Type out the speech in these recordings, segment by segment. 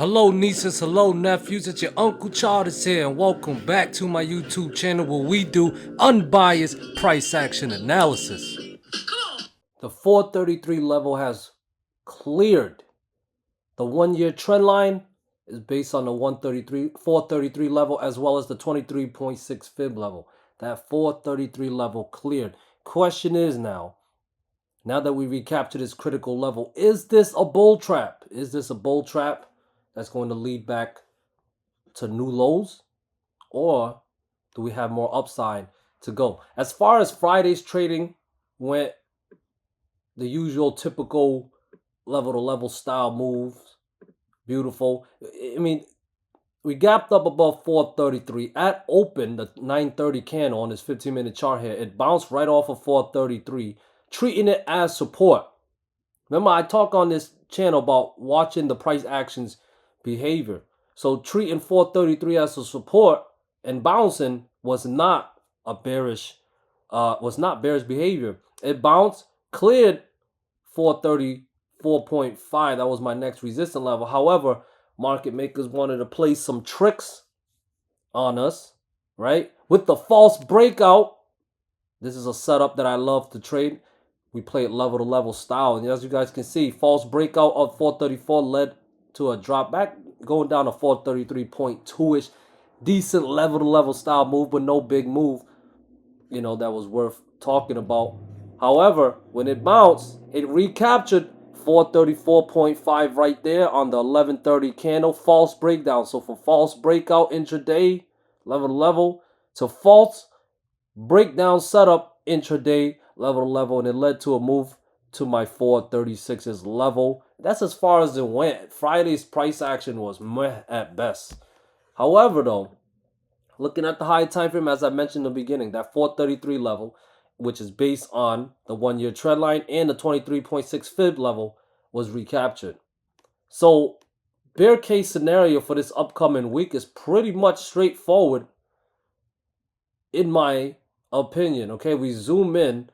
Hello nieces, hello nephews, it's your Uncle Charles here, and welcome back to my YouTube channel where we do unbiased price action analysis. The 433 level has cleared. The 1-year trend line is based on the 433 level as well as the 23.6 fib level. That 433 level cleared. Question is now that we recapture this critical level, is this a bull trap? Is this a bull trap that's going to lead back to new lows, or do we have more upside to go? As far as Friday's trading went, the usual typical level to level style moves, beautiful. I mean, we gapped up above 433 at open, the 930 candle on this 15-minute chart here. It bounced right off of 433, treating it as support. Remember, I talk on this channel about watching the price actions behavior. So treating 433 as a support and bouncing was not bearish behavior. It bounced, cleared 434.5. That was my next resistance level. However, market makers wanted to play some tricks on us, right? With the false breakout. This is a setup that I love to trade. We play it level to level style. And as you guys can see, false breakout of 434 led to a drop back, going down to 433.2-ish. Decent level to level style move, but no big move, that was worth talking about. However, when it bounced, it recaptured 434.5 right there on the 1130 candle. False breakdown. So from false breakout intraday, level to level, to false breakdown setup intraday, level to level, and it led to a move to my 436's level. That's as far as it went. Friday's price action was meh at best. However, though, looking at the high time frame, as I mentioned in the beginning, that 433 level, which is based on the 1-year trend line and the 23.6 fib level, was recaptured. So bear case scenario for this upcoming week is pretty much straightforward in my opinion. Okay, we zoom in.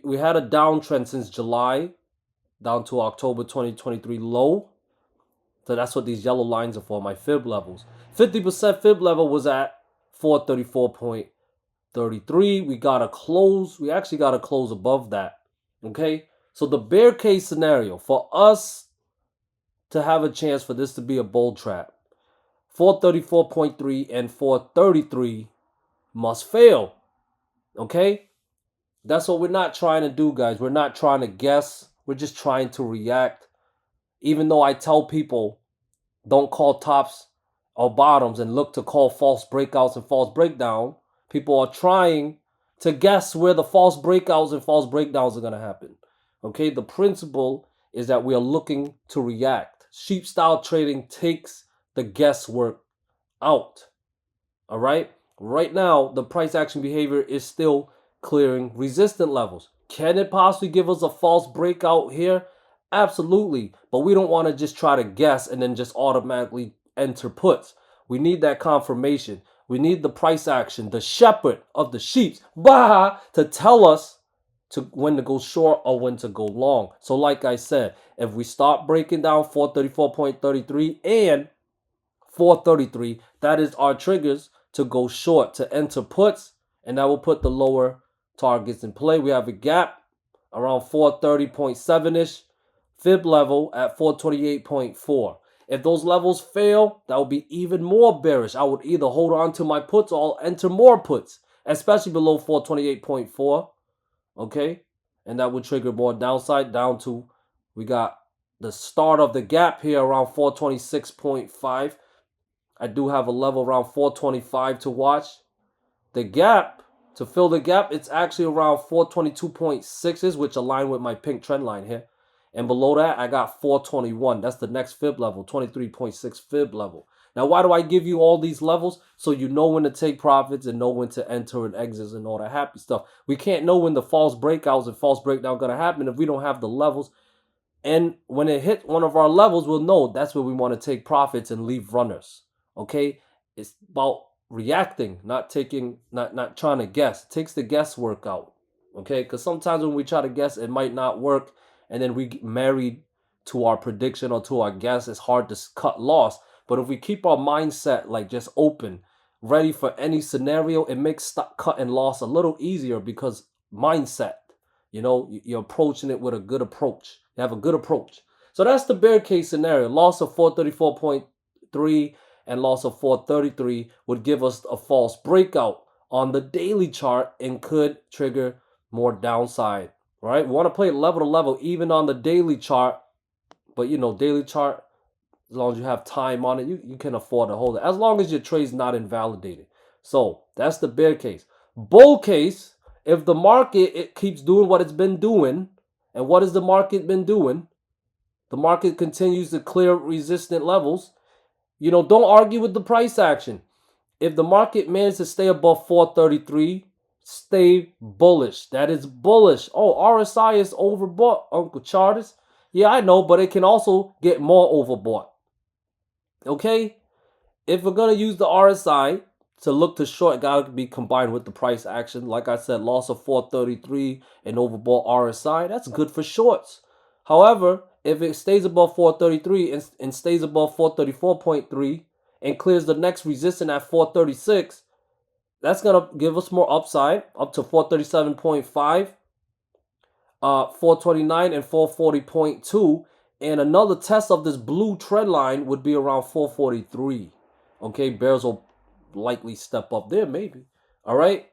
We had a downtrend since July down to October 2023 low. So that's what these yellow lines are for, my fib levels. 50% fib level was at 434.33. We got a close. We actually got a close above that. Okay, so the bear case scenario for us to have a chance for this to be a bull trap, 434.3 and 433 must fail. Okay, that's what we're not trying to do, guys. We're not trying to guess. We're just trying to react. Even though I tell people don't call tops or bottoms and look to call false breakouts and false breakdown, people are trying to guess where the false breakouts and false breakdowns are going to happen. Okay, the principle is that we are looking to react. Sheep style trading takes the guesswork out. All right. Right now, the price action behavior is still clearing resistant levels. Can it possibly give us a false breakout here? Absolutely. But we don't want to just try to guess and then just automatically enter puts. We need that confirmation. We need the price action, the shepherd of the sheep, to tell us when to go short or when to go long. So like I said, if we start breaking down 434.33 and 433, that is our triggers to go short, to enter puts, and that will put the lower targets in play. We have a gap around 430.7-ish, fib level at 428.4. If those levels fail, that will be even more bearish. I would either hold on to my puts or enter more puts, especially below 428.4. Okay, and that would trigger more downside down to, we got the start of the gap here around 426.5. I do have a level around 425 to watch. The gap, to fill the gap, it's actually around 422.6s, which align with my pink trend line here. And below that, I got 421. That's the next fib level, 23.6 fib level. Now, why do I give you all these levels? So you know when to take profits and know when to enter and exit and all that happy stuff. We can't know when the false breakouts and false breakdown are going to happen if we don't have the levels. And when it hits one of our levels, we'll know that's where we want to take profits and leave runners. Okay, it's about reacting, not trying to guess. It takes the guesswork out. Okay, because sometimes when we try to guess, it might not work, and then we get married to our prediction or to our guess. It's hard to cut loss. But if we keep our mindset like just open, ready for any scenario, it makes stock cut and loss a little easier because mindset, you know, you're approaching it with a good approach. You have a good approach. So that's the bear case scenario. Loss of 434.3 and loss of 433 would give us a false breakout on the daily chart and could trigger more downside, right? We want to play level to level even on the daily chart, but you know, daily chart, as long as you have time on it, you can afford to hold it, as long as your trade's not invalidated. So that's the bear case. Bull case, if the market it keeps doing what it's been doing, and what has the market been doing? The market continues to clear resistant levels. You know, don't argue with the price action. If the market manages to stay above 433, stay bullish. That is bullish. Oh, RSI is overbought, Uncle Charters. Yeah, I know, but it can also get more overbought. Okay? If we're going to use the RSI to look to short, it got to be combined with the price action. Like I said, loss of 433 and overbought RSI, that's good for shorts. However, if it stays above 433 and stays above 434.3 and clears the next resistance at 436, that's going to give us more upside up to 437.5, 429 and 440.2. And another test of this blue trend line would be around 443. Okay, bears will likely step up there, maybe. All right.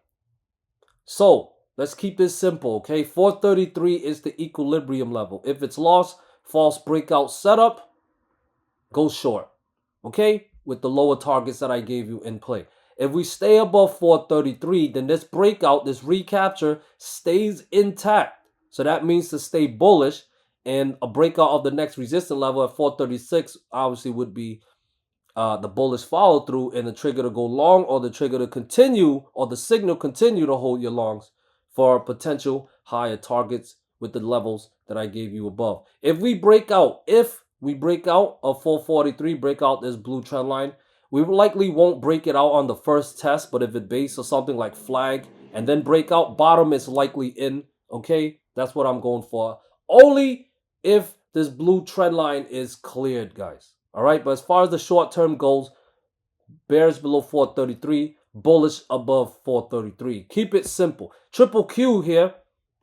So let's keep this simple. Okay, 433 is the equilibrium level. If it's lost, false breakout setup, go short. Okay, with the lower targets that I gave you in play. If we stay above 433, then this breakout, this recapture stays intact. So that means to stay bullish, and a breakout of the next resistance level at 436 obviously would be the bullish follow through and the trigger to go long, or the trigger to continue, or the signal continue to hold your longs for potential higher targets with the levels that I gave you above. If we break out of 443, break out this blue trend line, we likely won't break it out on the first test, but if it base or something like flag and then break out, bottom is likely in. Okay, that's what I'm going for. Only if this blue trend line is cleared, guys. All right, but as far as the short term goes, bears below 433, bullish above 433. Keep it simple. Triple Q here,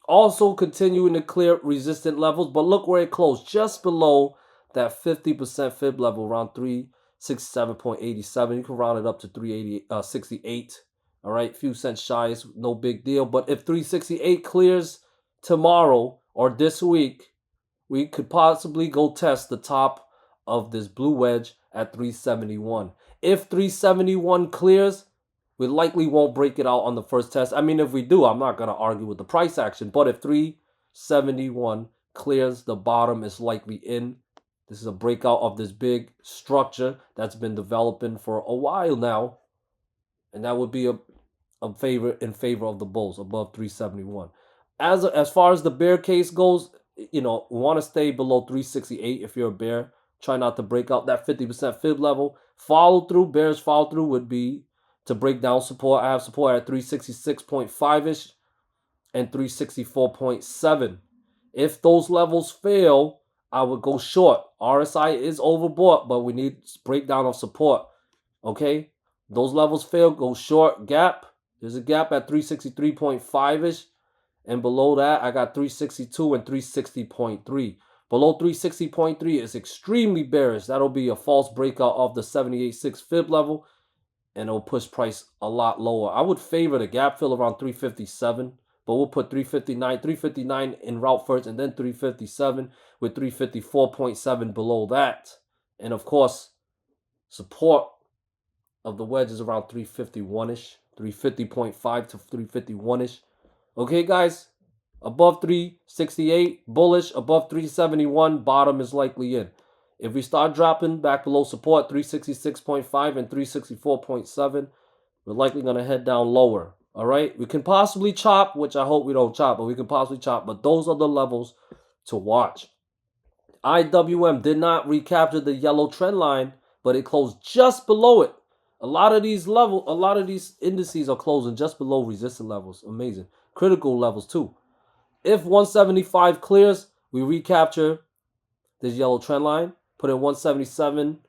also continuing to clear resistant levels, but look where it closed, just below that 50% fib level, around 367.87. You can round it up to 368. All right, few cents shy is no big deal. But if 368 clears tomorrow or this week, we could possibly go test the top of this blue wedge at 371. If 371 clears, we likely won't break it out on the first test. I mean, if we do, I'm not going to argue with the price action. But if 371 clears, the bottom is likely in. This is a breakout of this big structure that's been developing for a while now. And that would be a favor in favor of the bulls above 371. As far as the bear case goes, you know, we want to stay below 368 if you're a bear. Try not to break out that 50% fib level. Follow through, bears follow through would be to break down support. I have support at 366.5-ish and 364.7. If those levels fail, I would go short. RSI is overbought, but we need breakdown of support. Okay? Those levels fail, go short. Gap. There's a gap at 363.5-ish. And below that, I got 362 and 360.3. Below 360.3 is extremely bearish. That'll be a false breakout of the 78.6 fib level, and it'll push price a lot lower. I would favor the gap fill around 357, but we'll put 359 in route first, and then 357 with 354.7 below that. And of course, support of the wedge is around 351-ish, 350.5 to 351-ish. Okay, guys? Above 368, bullish. Above 371, bottom is likely in. If we start dropping back below support, 366.5 and 364.7, we're likely going to head down lower. All right? We can possibly chop, which I hope we don't chop, but we can possibly chop. But those are the levels to watch. IWM did not recapture the yellow trend line, but it closed just below it. A lot of these indices are closing just below resistance levels. Amazing. Critical levels too. If 175 clears, we recapture this yellow trend line, put in 177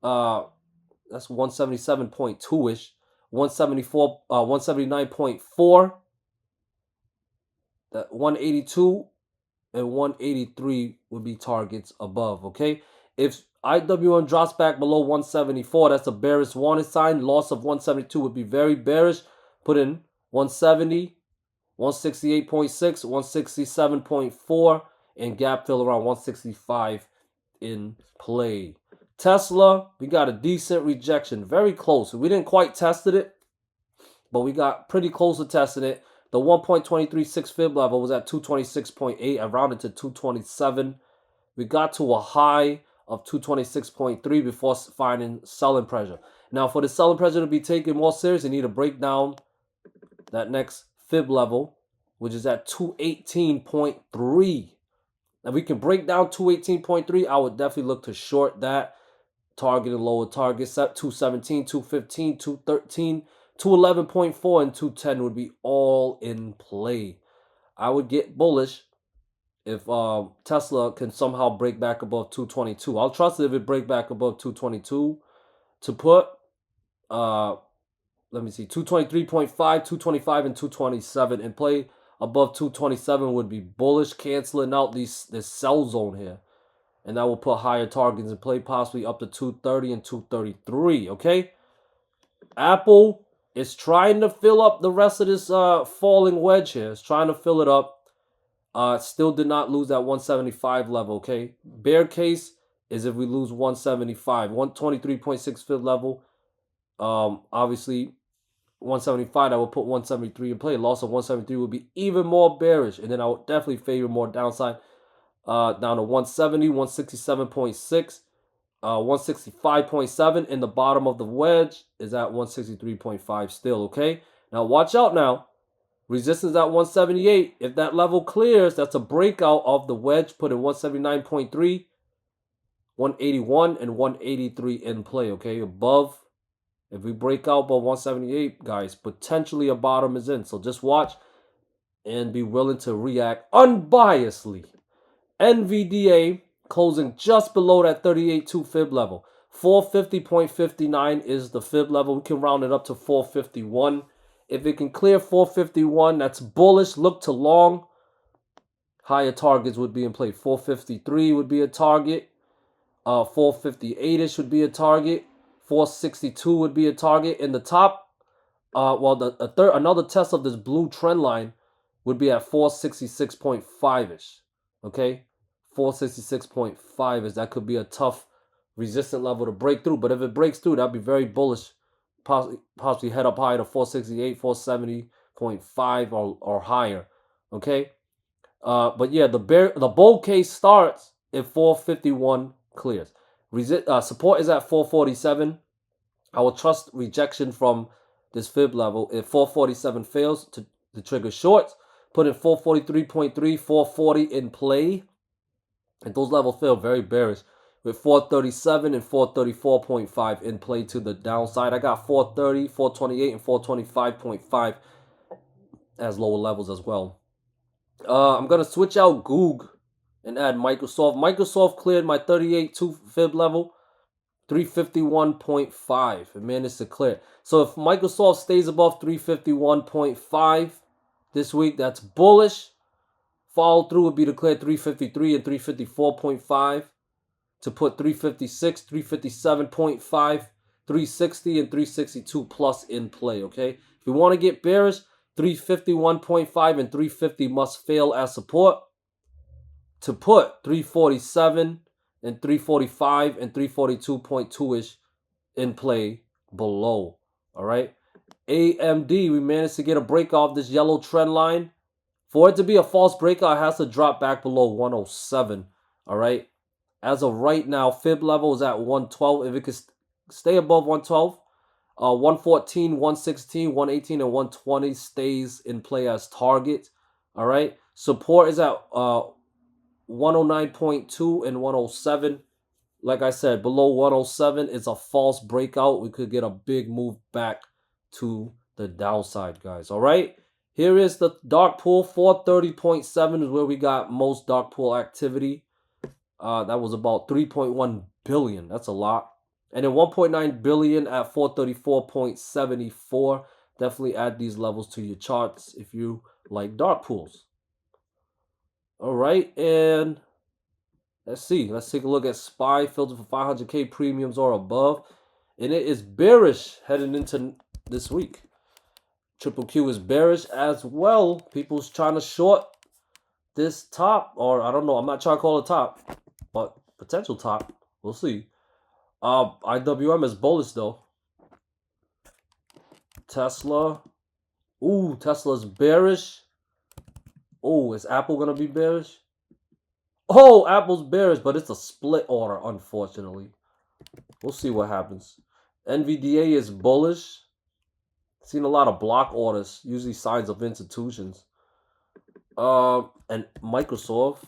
That's 177.2-ish. 179.4. That 182 and 183 would be targets above, okay? If IWM drops back below 174, that's a bearish warning sign. Loss of 172 would be very bearish. Put in 170, 168.6, 167.4, and gap fill around 165 in play. Tesla, we got a decent rejection. Very close. We didn't quite test it, but we got pretty close to testing it. The 1.236 fib level was at 226.8. I rounded to 227. We got to a high of 226.3 before finding selling pressure. Now, for the selling pressure to be taken more serious, you need to break down that next fib level, which is at 218.3. If we can break down 218.3, I would definitely look to short that. Targeting lower targets at 217, 215, 213, 211.4, and 210 would be all in play. I would get bullish if Tesla can somehow break back above 222. I'll trust it if it break back above 222 to put, let me see, 223.5, 225, and 227 in play. Above 227 would be bullish, canceling out this sell zone here. And that will put higher targets in play, possibly up to 230 and 233, okay? Apple is trying to fill up the rest of this falling wedge here. It's trying to fill it up. Still did not lose that 175 level, okay? Bear case is if we lose 175. 123.6 fib level. Obviously, 175, I will put 173 in play. Loss of 173 would be even more bearish. And then I would definitely favor more downside. Down to 170, 167.6, 165.7. In the bottom of the wedge is at 163.5 still, okay? Now, watch out now. Resistance at 178. If that level clears, that's a breakout of the wedge. Put in 179.3, 181, and 183 in play, okay? Above, if we break out above 178, guys, potentially a bottom is in. So just watch and be willing to react unbiasedly. NVDA closing just below that 38.2 fib level. 450.59 is the fib level. We can round it up to 451. If it can clear 451, that's bullish. Look to long. Higher targets would be in play. 453 would be a target. 458-ish would be a target. 462 would be a target. In the top, another test of this blue trend line would be at 466.5-ish. Okay, 466.5 is that could be a tough resistant level to break through. But if it breaks through, that'd be very bullish. Possibly head up higher to 468, 470.5 or higher. Okay, but yeah, the bull case starts if 451 clears. Support is at 447. I will trust rejection from this fib level. If 447 fails to trigger shorts, put in 443.3, 440 in play. And those levels feel very bearish with 437 and 434.5 in play to the downside. I got 430, 428, and 425.5 as lower levels as well. I'm going to switch out GOOG and add Microsoft. Microsoft cleared my 38.2 fib level, 351.5. It managed to clear. So if Microsoft stays above 351.5 this week, that's bullish. Follow through would be to clear 353 and 354.5 to put 356, 357.5, 360, and 362 plus in play, okay? If you want to get bearish, 351.5 and 350 must fail as support to put 347 and 345 and 342.2-ish in play below, all right? AMD, we managed to get a break off this yellow trend line. For it to be a false breakout, it has to drop back below 107, all right? As of right now, fib level is at 112. If it could stay above 112, 114, 116, 118, and 120 stays in play as target, all right? Support is at 109.2 and 107. Like I said, below 107 is a false breakout. We could get a big move back to the downside, guys, all right? Here is the dark pool. 430.7 is where we got most dark pool activity. That was about 3.1 billion. That's a lot. And then 1.9 billion at 434.74. Definitely add these levels to your charts if you like dark pools. All right, and let's see. Let's take a look at SPY filter for 500K premiums or above. And it is bearish heading into this week. QQQ is bearish as well. People's trying to short this top, or I don't know. I'm not trying to call it top, but potential top. We'll see. IWM is bullish though. Tesla. Ooh, Tesla's bearish. Oh, is Apple gonna be bearish? Oh, Apple's bearish, but it's a split order, unfortunately. We'll see what happens. NVDA is bullish. Seen a lot of block orders, usually signs of institutions. And Microsoft.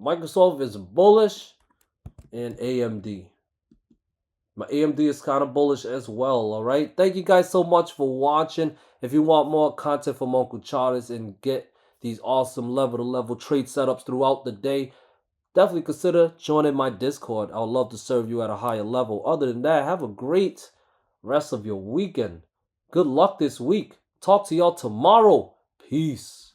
Microsoft is bullish, and AMD. My AMD is kind of bullish as well, all right? Thank you guys so much for watching. If you want more content from Uncle Charles and get these awesome level-to-level trade setups throughout the day, definitely consider joining my Discord. I would love to serve you at a higher level. Other than that, have a great rest of your weekend. Good luck this week. Talk to y'all tomorrow. Peace.